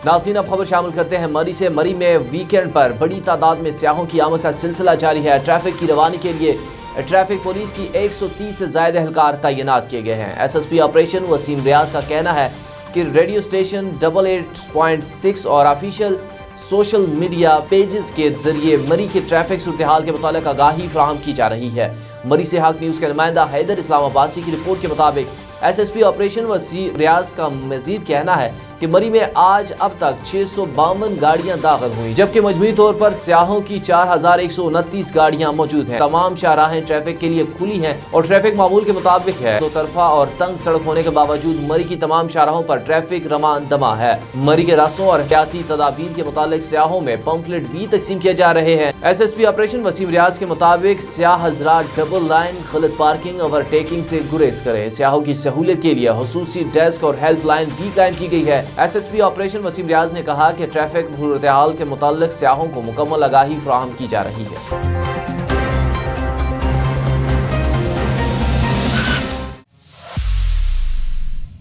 ناظرین اب خبر شامل کرتے ہیں مری سے۔ مری میں ویکینڈ پر بڑی تعداد میں سیاحوں کی آمد کا سلسلہ جاری ہے۔ ٹریفک کی روانی کے لیے ٹریفک پولیس کی 130 سے زائد اہلکار تعینات کیے گئے ہیں۔ S S P operation Waseem Riaz کا کہنا ہے کہ ریڈیو اسٹیشن 88.6 اور آفیشیل سوشل میڈیا پیجز کے ذریعے مری کے ٹریفک صورتحال کے متعلق آگاہی فراہم کی جا رہی ہے۔ مری سے حق نیوز کے نمائندہ حیدر اسلام آبادی کی رپورٹ کے مطابق S S P operation Waseem Riaz کا مزید کہنا ہے کہ مری میں آج اب تک 652 گاڑیاں داخل ہوئیں، جبکہ مجموعی طور پر سیاحوں کی 4129 گاڑیاں موجود ہیں۔ تمام شاہراہیں ٹریفک کے لیے کھلی ہیں اور ٹریفک معمول کے مطابق ہے۔ دو طرفہ اور تنگ سڑک ہونے کے باوجود مری کی تمام شاہراہوں پر ٹریفک رواں دماں ہے۔ مری کے راستوں اور احتیاطی تدابیر کے متعلق سیاحوں میں پمفلٹ بھی تقسیم کیے جا رہے ہیں۔ S S P operation Waseem Riaz کے مطابق سیاح حضرات ڈبل لائن، غلط پارکنگ، اوور ٹیکنگ سے گریز کریں۔ سیاحوں کی سہولت کے لیے خصوصی ڈیسک اور ہیلپ لائن بھی قائم کی گئی ہے۔ S S P operation Waseem Riaz نے کہا کہ ٹریفک صورتحال کے متعلق سیاحوں کو مکمل آگاہی فراہم کی جا رہی ہے۔